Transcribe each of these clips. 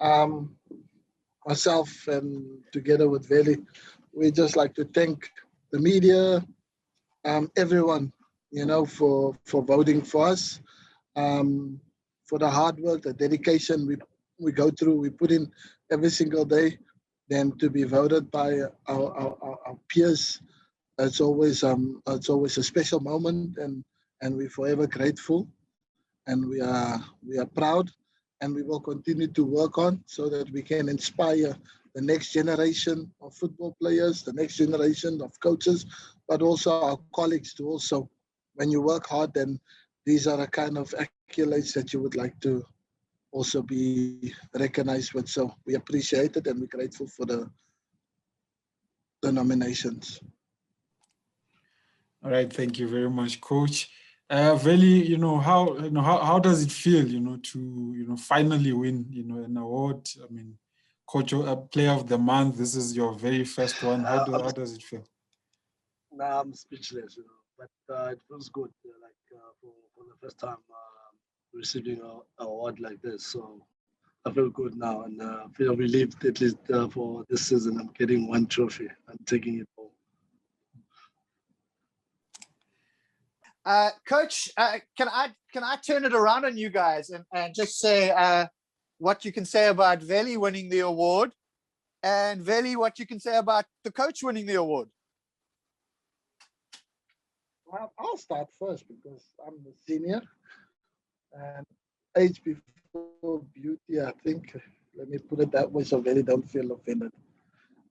Um, Myself and together with Veli, we just like to thank the media, everyone, for voting for us, for the hard work, the dedication we go through, we put in every single day. Then to be voted by our peers, it's always a special moment, and we're forever grateful, and we are proud, and we will continue to work on so that we can inspire the next generation of football players, the next generation of coaches, but also our colleagues to also, when you work hard, then these are the kind of accolades that you would like to also be recognized with. So we appreciate it, and we're grateful for the nominations. All right, thank you very much, Coach. Veli, how does it feel, to finally win, an award? I mean, Coach, Player of the Month. This is your very first one. How does it feel? Nah, I'm speechless, but it feels good, for the first time receiving an award like this. So I feel good now, and I feel relieved at least for this season. I'm getting one trophy. I'm taking it home. Coach, can I turn it around on you guys and just say what you can say about Veli winning the award, and Veli, what you can say about the coach winning the award? Well, I'll start first because I'm the senior, and age before beauty, I think. Let me put it that way so Veli don't feel offended.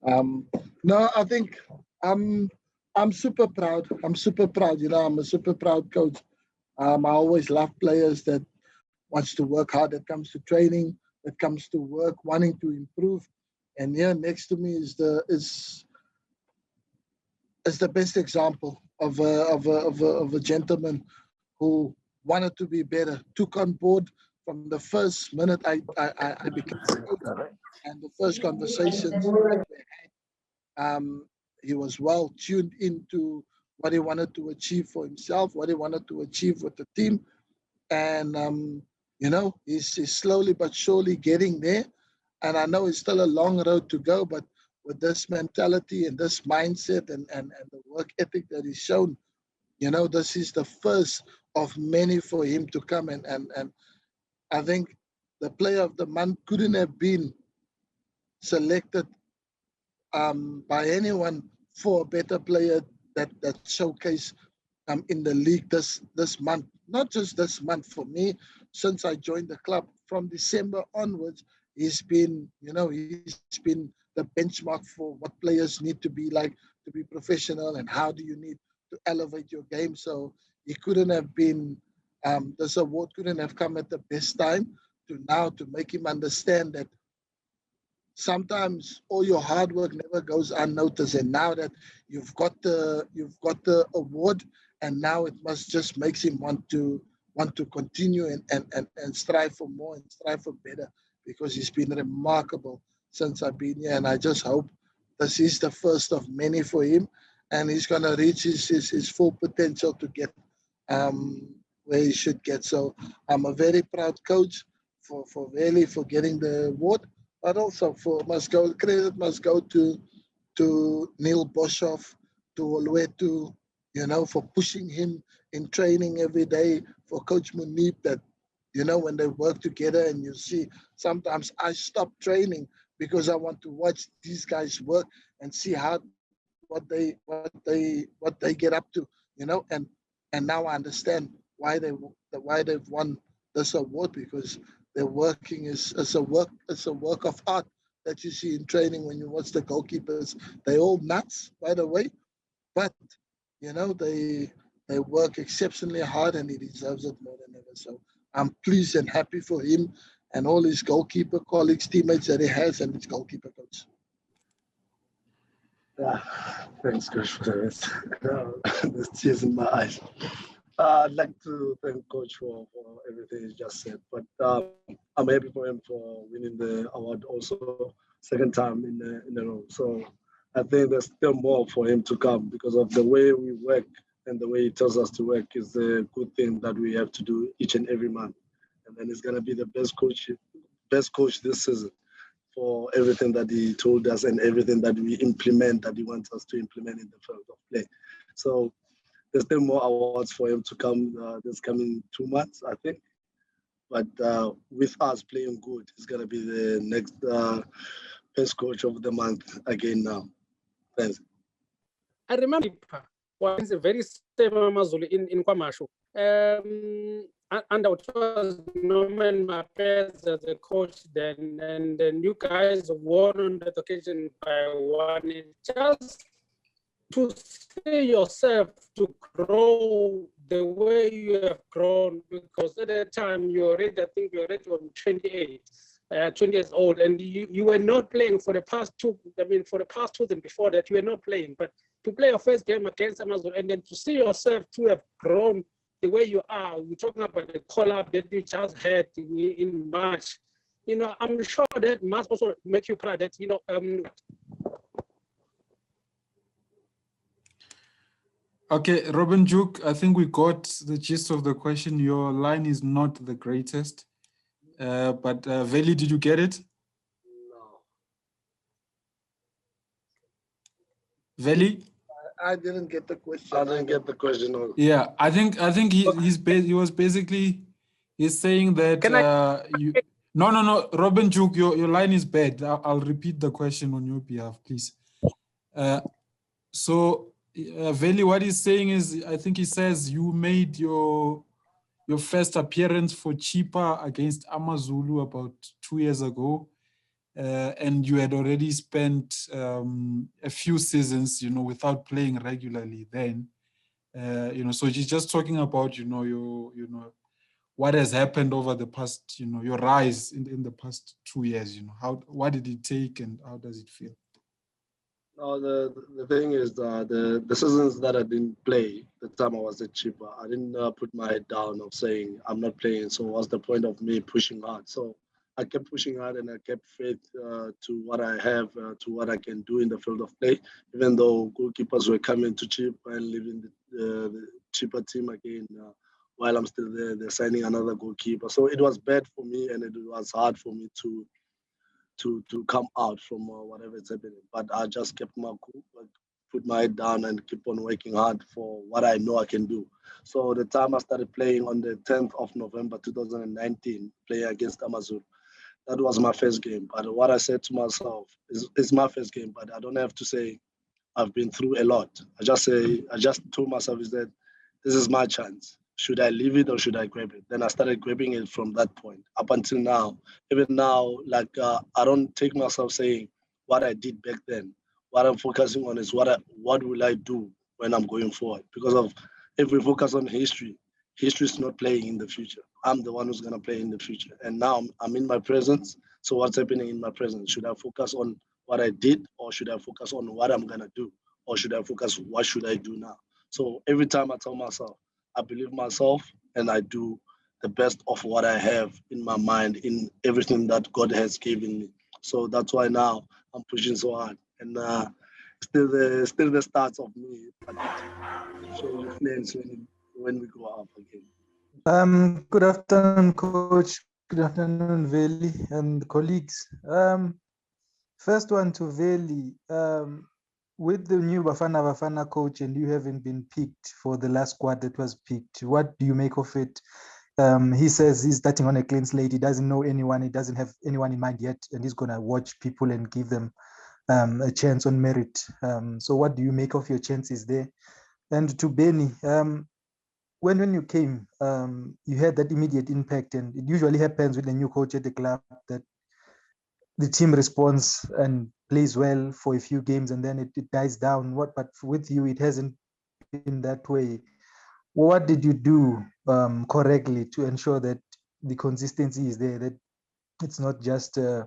No, I think I'm super proud. I'm super proud. I'm a super proud coach. I always love players that wants to work hard, that comes to training, that comes to work, wanting to improve. And here next to me is the best example of a gentleman who wanted to be better, took on board from the first minute I became coach, and the first conversations that we had. He was well tuned into what he wanted to achieve for himself, what he wanted to achieve with the team. And, he's slowly but surely getting there. And I know it's still a long road to go, but with this mentality and this mindset and the work ethic that he's shown, this is the first of many for him to come. And I think the Player of the Month couldn't have been selected by anyone for a better player that showcase in the league this month. Not just this month. For me, since I joined the club from December onwards, he's been the benchmark for what players need to be like to be professional, and how do you need to elevate your game. So he couldn't have been, this award couldn't have come at the best time to make him understand that sometimes all your hard work never goes unnoticed. And now that you've got the award, and now it must just makes him want to continue and strive for more and strive for better, because he's been remarkable since I've been here. And I just hope this is the first of many for him, and he's gonna reach his full potential to get where he should get. So I'm a very proud coach for Veli for getting the award. But also credit must go to Neil Boshoff, to Olwetu, for pushing him in training every day, for Coach Munib, that, when they work together, and you see, sometimes I stop training because I want to watch these guys work and see what they get up to, and now I understand why they've won this award, because their working is a work of art that you see in training. When you watch the goalkeepers, they're all nuts, by the way, but they work exceptionally hard, and he deserves it more than ever. So I'm pleased and happy for him and all his goalkeeper colleagues, teammates that he has, and his goalkeeper coach. Thanks, Coach, for this. There's tears in my eyes. I'd like to thank Coach for everything he just said, but I'm happy for him for winning the award also, second time in a row. So I think there's still more for him to come, because of the way we work and the way he tells us to work is a good thing that we have to do each and every month. And then he's going to be the best coach best coach this season for everything that he told us and everything that we implement, that he wants us to implement in the field of play. So there's still more awards for him to come this coming 2 months, I think. But with us playing good, he's going to be the next best coach of the month again now. Thanks. I remember was a very stable AmaZulu in Kwamashu. And I was Norman Mapez as a coach then, and then you guys won on that occasion by 1. Just to see yourself to grow the way you have grown, because at that time you already, I think you already on 28. 20 years old, and you were not playing for the past 2. I mean, for the past 2 and before that, you were not playing. But to play your first game against AmaZulu, and then to see yourself to have grown the way you are. We're talking about the call-up that you just had in March. You know, I'm sure that must also make you proud that, you know, Okay, Robin Juk, I think we got the gist of the question. Your line is not the greatest. But Veli, did you get it? No. Veli? I didn't get the question. I didn't get the question. Yeah, I think he was basically he's saying that you. No, Robin Juk, your line is bad. I'll repeat the question on your behalf, please. So Veli, what he's saying is, I think he says you made your first appearance for Chipa against AmaZulu about 2 years ago, and you had already spent a few seasons, you know, without playing regularly then. You know, so he's just talking about, you know, what has happened over the past, you know, your rise in the past 2 years. You know, what did it take and how does it feel? No, the thing is the seasons that I didn't play, the time I was at Chipa, I didn't put my head down of saying I'm not playing. So what's the point of me pushing hard? So I kept pushing hard and I kept faith to what I have, to what I can do in the field of play, even though goalkeepers were coming to Chipa and leaving the Chipa team again. While I'm still there, they're signing another goalkeeper. So it was bad for me and it was hard for me to come out from whatever is happening. But I just kept my cool, put my head down and keep on working hard for what I know I can do. So the time I started playing on the 10th of November 2019, playing against AmaZulu, that was my first game. But what I said to myself is it's my first game, but I don't have to say I've been through a lot. I just told myself is that this is my chance. Should I leave it or should I grab it? Then I started grabbing it from that point up until now. Even now, like I don't take myself saying what I did back then. What I'm focusing on is what will I do when I'm going forward? Because of if we focus on history is not playing in the future. I'm the one who's gonna play in the future. And now I'm in my presence. So what's happening in my presence? Should I focus on what I did or should I focus on what I'm gonna do? Or should I focus what should I do now? So every time I tell myself, I believe myself and I do the best of what I have in my mind, in everything that God has given me. So that's why now I'm pushing so hard. And still the starts of me, but show you flames when we go up again. Good afternoon, Coach. Good afternoon, Veli and colleagues. First one to Veli. With the new Bafana coach and you haven't been picked for the last squad that was picked, what do you make of it? He says he's starting on a clean slate. He doesn't know anyone. He doesn't have anyone in mind yet, and he's going to watch people and give them a chance on merit. So what do you make of your chances there? And to Benni, when you came, you had that immediate impact, and it usually happens with a new coach at the club that the team responds and plays well for a few games and then it dies down. But with you, it hasn't been that way. What did you do correctly to ensure that the consistency is there, that it's not just a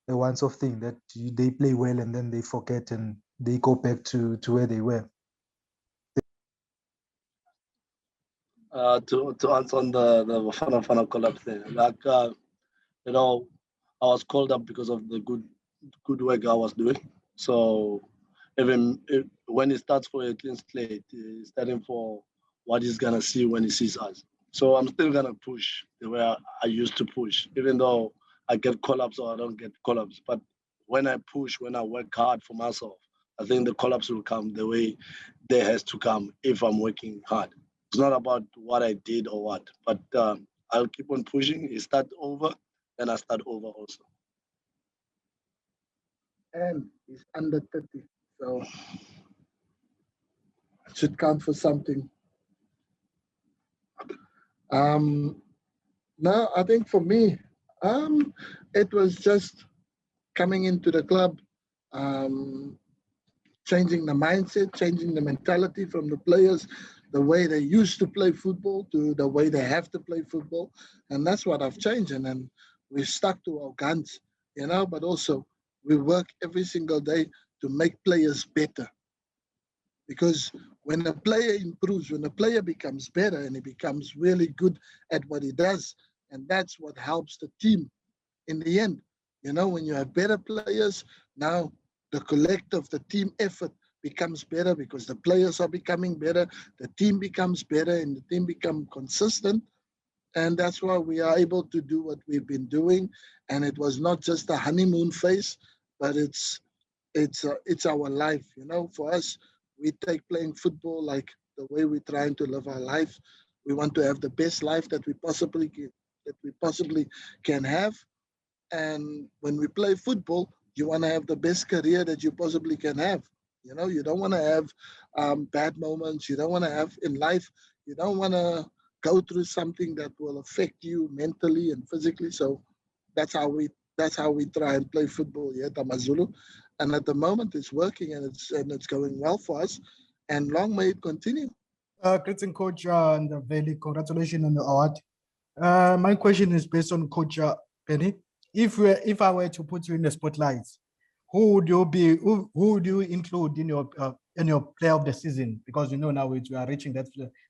once-off thing, that they play well and then they forget and they go back to where they were? To answer on the Bafana collapse thing, like you know, I was called up because of the good work I was doing. So even when he starts for a clean slate, he's starting for what he's gonna see when he sees us. So I'm still gonna push the way I used to push, even though I get call-ups or I don't get call-ups. But when I push, when I work hard for myself, I think the call-ups will come the way they has to come if I'm working hard. It's not about what I did or what, but I'll keep on pushing. It start over, and I start over also. And he's under 30, so it should count for something. No, I think for me, it was just coming into the club, changing the mindset, changing the mentality from the players, the way they used to play football to the way they have to play football. And that's what I've changed. And then we've stuck to our guns, but also we work every single day to make players better. Because when a player improves, when a player becomes better and he becomes really good at what he does, and that's what helps the team in the end. When you have better players, now the collective, the team effort becomes better because the players are becoming better, the team becomes better, and the team become consistent. And that's why we are able to do what we've been doing. And it was not just a honeymoon phase, but it's our life. For us, we take playing football like the way we're trying to live our life. We want to have the best life that we possibly can have. And when we play football, you want to have the best career that you possibly can have. You don't want to have bad moments. You don't want to have in life. You don't want to go through something that will affect you mentally and physically. So that's how we try and play football here at AmaZulu. And at the moment, it's working and it's going well for us. And long may it continue. Greeting, Coach and Veli. Congratulations on the award. My question is based on Coach Benni. If I were to put you in the spotlight, who would you include in your player of the season? Because now we are reaching that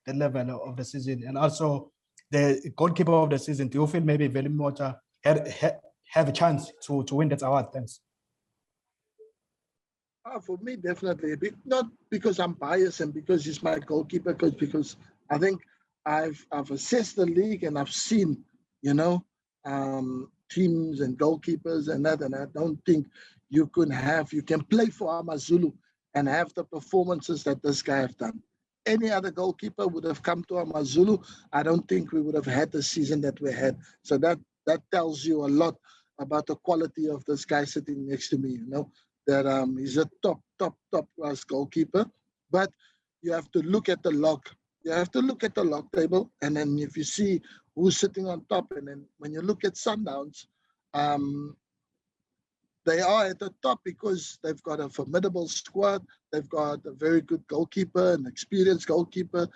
level of the season, and also the goalkeeper of the season. Do you feel maybe Veli Mothwa have a chance to win that award? Thanks. For me, definitely. Not because I'm biased and because he's my goalkeeper coach, because I think I've assessed the league and I've seen, teams and goalkeepers and that, and I don't think you can play for AmaZulu and have the performances that this guy have done. Any other goalkeeper would have come to AmaZulu. I don't think we would have had the season that we had. So that tells you a lot about the quality of this guy sitting next to me, that he's a top class goalkeeper. But you have to look at the log. You have to look at the log table, and then if you see who's sitting on top, and then when you look at Sundowns, they are at the top because they've got a formidable squad. They've got a very good goalkeeper, an experienced goalkeeper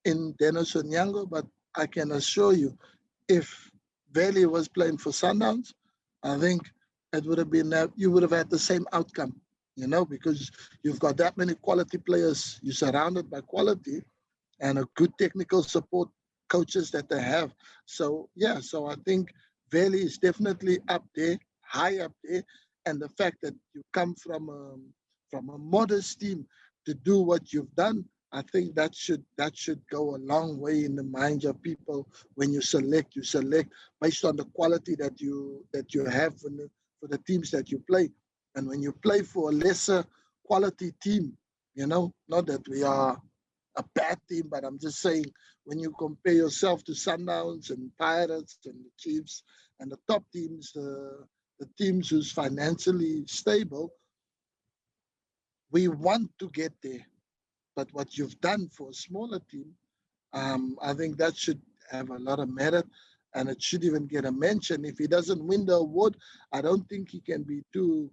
in Dennis Onyango. But I can assure you, if Veli was playing for Sundowns, I think it would have been that you would have had the same outcome, because you've got that many quality players. You're surrounded by quality and a good technical support coaches that they have. So I think Veli is definitely up there, high up there, and the fact that you come from a modest team to do what you've done, I think that should go a long way in the minds of people. When you select based on the quality that you have for the teams that you play. And when you play for a lesser quality team, not that we are a bad team, but I'm just saying when you compare yourself to Sundowns and Pirates and the Chiefs and the top teams, the teams who's financially stable, we want to get there. But what you've done for a smaller team, I think that should have a lot of merit, and it should even get a mention. If he doesn't win the award, I don't think he can be too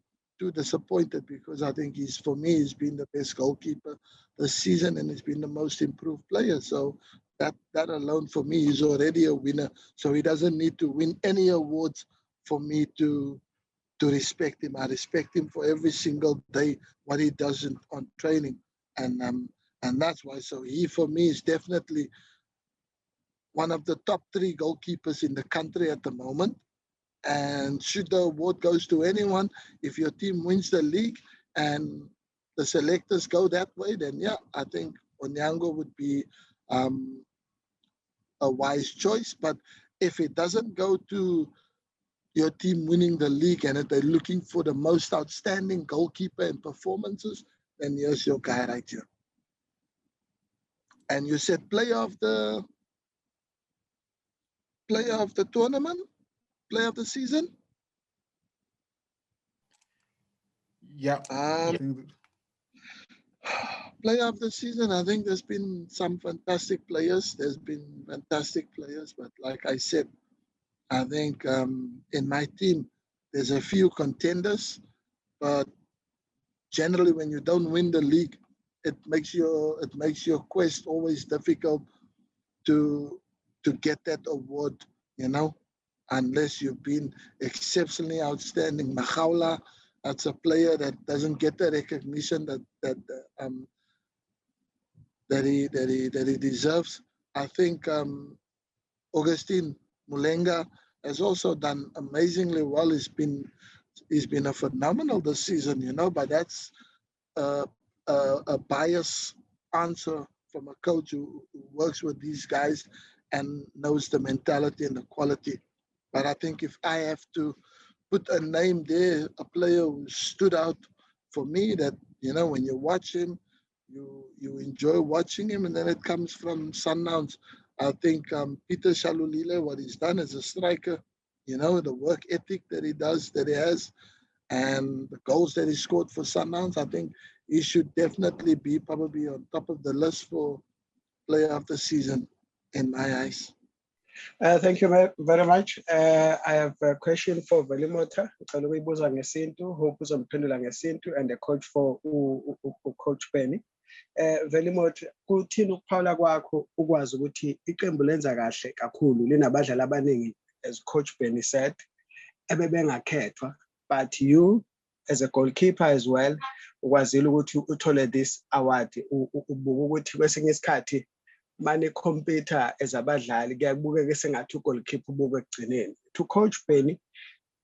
disappointed, because I think he's been the best goalkeeper this season and he's been the most improved player. So that alone for me is already a winner. So he doesn't need to win any awards for me to respect him. I respect him for every single day what he does on training, and that's why. So he for me is definitely one of the top 3 goalkeepers in the country at the moment. And should the award goes to anyone, if your team wins the league and the selectors go that way, then I think Onyango would be a wise choice. But if it doesn't go to your team winning the league and if they're looking for the most outstanding goalkeeper and performances, then here's your guy right here. And you said player of the tournament, player of the season? Yeah. Player of the season, I think there's been some fantastic players. There's been fantastic players, but like I said, I think in my team, there's a few contenders, but generally when you don't win the league, it makes your quest always difficult to get that award, unless you've been exceptionally outstanding. Mahaula, that's a player that doesn't get the recognition that he deserves. I think Augustine Mulenga has also done amazingly well. He's been a phenomenal this season, but that's a biased answer from a coach who works with these guys and knows the mentality and the quality. But I think if I have to put a name there, a player who stood out for me that, when you watch him, you enjoy watching him, and then it comes from Sundowns. I think Peter Shalulile, what he's done as a striker, the work ethic that he has, and the goals that he scored for Sundowns, I think he should definitely be probably on top of the list for player of the season in my eyes. Thank you very much. I have a question for Veli Mothwa, and the coach for Coach Benni. Veli Mothwa, kuthini ukuphawula kwakho ukwazi ukuthi iqembu lenza kahle kakhulu linabadlali abaningi, as Coach Benni said, ebebengakhethwa, but you as a goalkeeper as well ukwazile ukuthi uthole this award, ubuka ukuthi kwesinye isikhathi mane compete as abadlali kuyabukeka sengathi ugoalkeeper ubuka ekugcineni. To Coach Benni,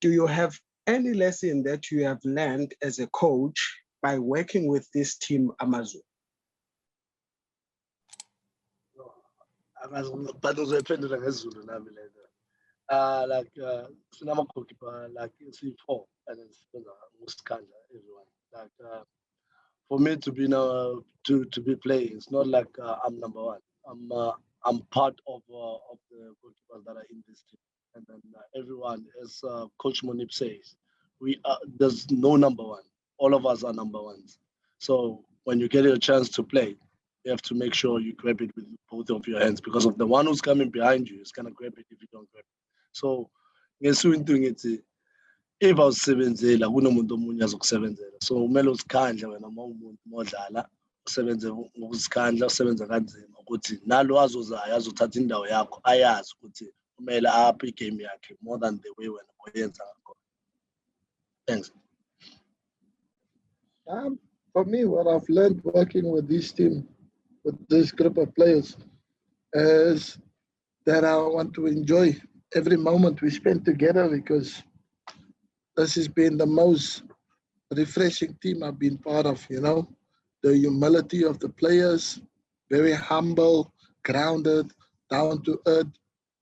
do you have any lesson that you have learned as a coach by working with this team AmaZulu? But uzophendula ngesiZulu nami lento. Like sinama goalkeeper like C4 and then everyone. Like for me to be now to be playing, it's not like I'm number one. I'm part of the goalkeepers that are in this team, and then everyone, as Coach Monip says, there's no number one. All of us are number ones. So when you get a chance to play, you have to make sure you grab it with both of your hands, because of the one who's coming behind you is gonna grab it if you don't grab it. So ngesuku if awusebenzela kunomuntu omunye azokusebenzela, so kumele uzikhandle wena uma umuntu modlala usebenze ngokuzikhandla, usebenze kanzima ukuthi nalo azozayo azothatha indawo yakho ayazi ukuthi kumele aphe igame yakhe more than the way wena oyenza ngakho. Thanks. For me, what I've learned working with this team, with this group of players, is that I want to enjoy every moment we spend together, because this has been the most refreshing team I've been part of, the humility of the players, very humble, grounded, down to earth,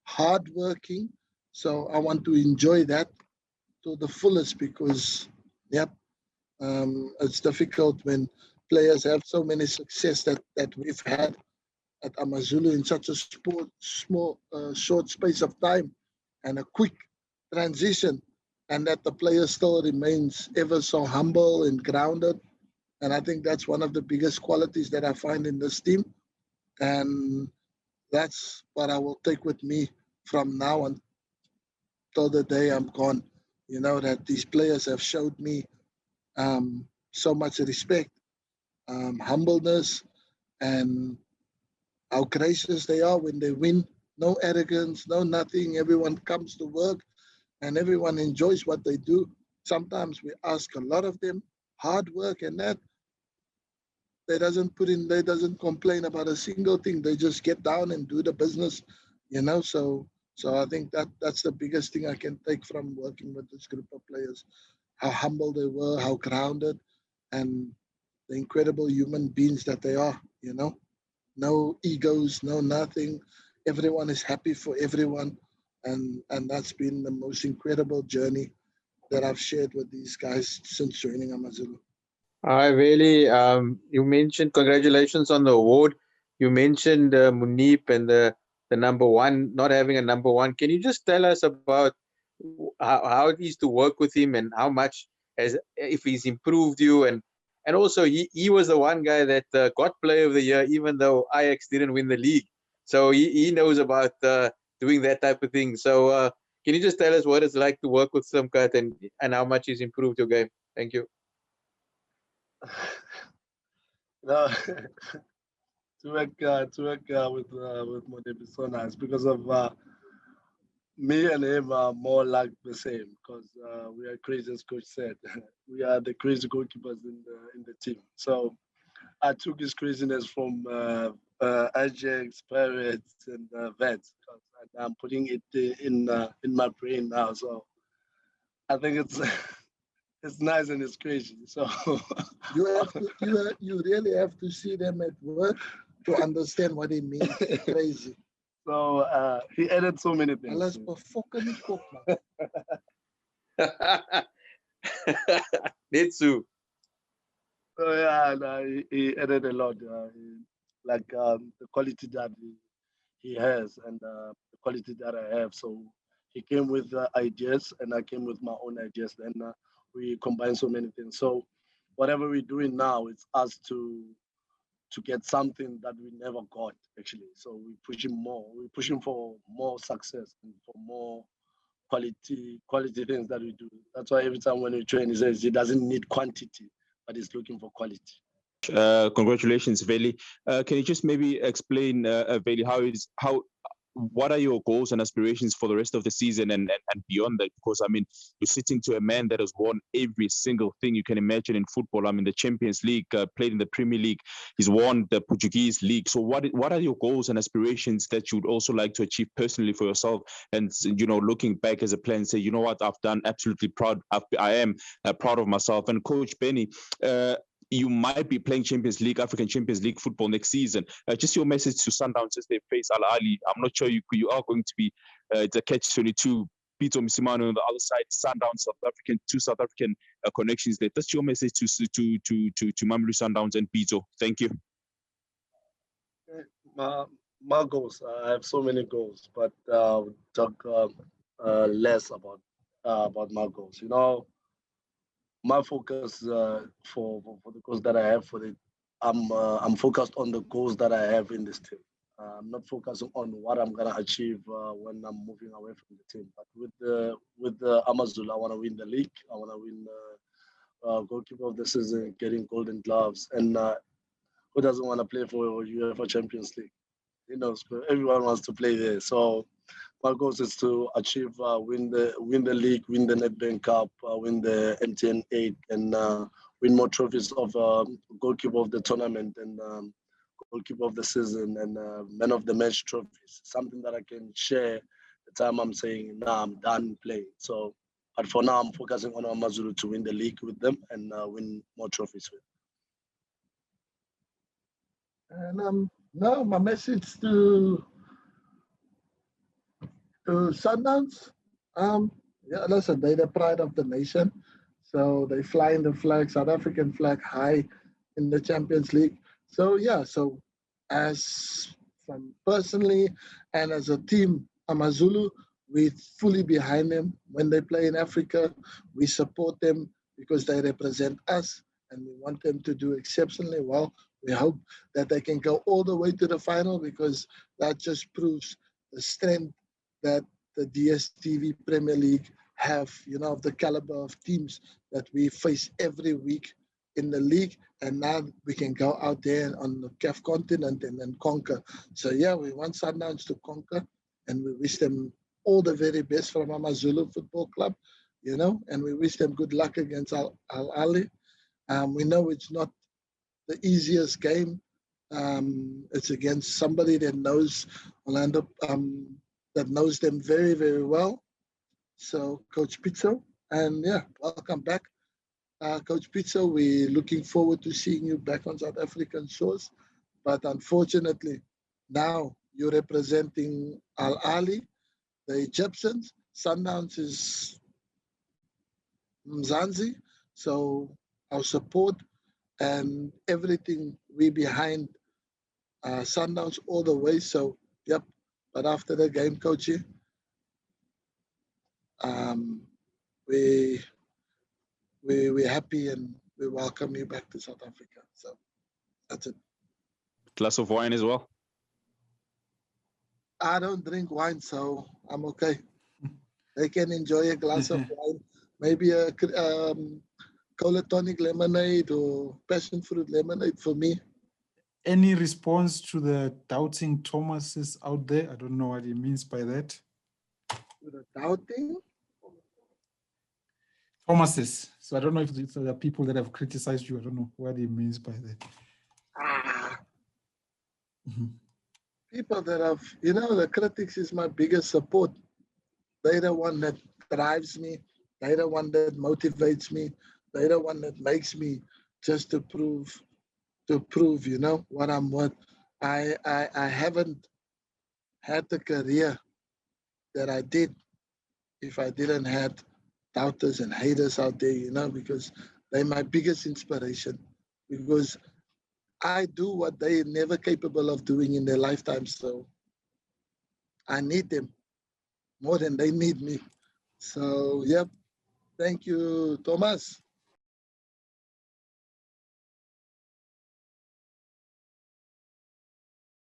hardworking. So I want to enjoy that to the fullest, because, it's difficult when players have so many success that we've had at AmaZulu in such a short space of time, and a quick transition, and that the player still remains ever so humble and grounded. And I think that's one of the biggest qualities that I find in this team. And that's what I will take with me from now until the day I'm gone. That these players have showed me so much respect, humbleness, and how gracious they are when they win. No arrogance, no nothing. Everyone comes to work and everyone enjoys what they do. Sometimes we ask a lot of them, hard work and that. They doesn't complain about a single thing. They just get down and do the business, So I think that's the biggest thing I can take from working with this group of players. How humble they were, how grounded, and the incredible human beings that they are, No egos, no nothing. Everyone is happy for everyone. And that's been the most incredible journey that I've shared with these guys since joining AmaZulu. Hi, Veli. You mentioned congratulations on the award. You mentioned Munip and the number one, not having a number one. Can you just tell us about how it is to work with him and how much if he's improved you, and also he was the one guy that got Player of the Year even though Ajax didn't win the league, so he knows about doing that type of thing. So can you just tell us what it's like to work with Simkat and how much he's improved your game? Thank you. No, to work with Mamelodi is so nice because of me and him are more like the same because we are crazy, as coach said. We are the crazy goalkeepers in the team. So I took his craziness from Ajax, Pirates, and Vets, and I'm putting it in my brain now. So I think it's it's nice and it's crazy. So you really have to see them at work to understand what it means. Crazy. So he added so many things. Alles befokken nie kop, man. Nitsu. So yeah, he added a lot, like the quality that he has and the quality that I have. So he came with ideas, and I came with my own ideas. Then we combined so many things. So whatever we're doing now, it's us to get something that we never got actually. So we're pushing more. We're pushing for more success and for more quality things that we do. That's why every time when we train, he says he doesn't need quantity, but he's looking for quality. Congratulations, Veli. Can you just maybe explain, Veli, what are your goals and aspirations for the rest of the season and beyond that? Because, I mean, you're sitting to a man that has won every single thing you can imagine in football. I mean, the Champions League, played in the Premier League. He's won the Portuguese League. So what are your goals and aspirations that you would also like to achieve personally for yourself? And, you know, looking back as a player and say, you know what, I've done absolutely proud. I am proud of myself. And Coach Benni, you might be playing Champions League, African Champions League football next season. Just your message to Sundowns as they face Al Ahly. I'm not sure you are going to be the catch-22. Pito Misimano on the other side, Sundowns, two South African connections there. That's your message to Mamelodi Sundowns and Pito. Thank you. My goals, I have so many goals, but we'll talk less about my goals. You know, my focus for the goals that I have for it, I'm focused on the goals that I have in this team. I'm not focusing on what I'm gonna achieve when I'm moving away from the team. But with the AmaZulu, I want to win the league. I want to win goalkeeper of the season, getting golden gloves, and who doesn't want to play for UEFA Champions League? You know, everyone wants to play there. So my goal is to achieve win the league, win the Nedbank Cup, win the MTN 8, and win more trophies of goalkeeper of the tournament and goalkeeper of the season and man of the match trophies. Something that I can share the time I'm saying, nah, I'm done playing. So, but for now, I'm focusing on AmaZulu to win the league with them and win more trophies with them. And no, my message to Sundowns, yeah, listen, they're the pride of the nation. So they flying the flag, South African flag, high in the Champions League. So yeah, so as from personally and as a team, AmaZulu, we're fully behind them. When they play in Africa, we support them because they represent us and we want them to do exceptionally well. We hope that they can go all the way to the final because that just proves the strength that the DStv Premier League have, you know, of the caliber of teams that we face every week in the league. And now we can go out there on the CAF continent and then conquer. So yeah, we want Sundowns to conquer and we wish them all the very best from AmaZulu Football Club, you know, and we wish them good luck against Al Ahly. We know it's not the easiest game. It's against somebody that knows Orlando, that knows them very, very well. So Coach Pizzo, and yeah, welcome back. Coach Pizzo, we're looking forward to seeing you back on South African shores. But unfortunately, now you're representing Al Ahly the Egyptians. Sundowns is Mzansi, so our support and everything, we behind Sundowns all the way. So, yep. But after the game, coaching, we're happy and we welcome you back to South Africa. So that's it. Glass of wine as well. I don't drink wine, so I'm okay. They can enjoy a glass of wine, maybe a cola tonic lemonade or passion fruit lemonade for me. Any response to the doubting Thomases out there? I don't know what he means by that. The doubting? Thomases. So I don't know if there are people that have criticized you. I don't know what he means by that. People that have, the critics is my biggest support. They're the one that drives me. They're the one that motivates me. They're the one that makes me just to prove, what I'm worth. I haven't had the career that I did if I didn't have doubters and haters out there, because they're my biggest inspiration. Because I do what they're never capable of doing in their lifetime. So I need them more than they need me. So, yep. Thank you, Thomas.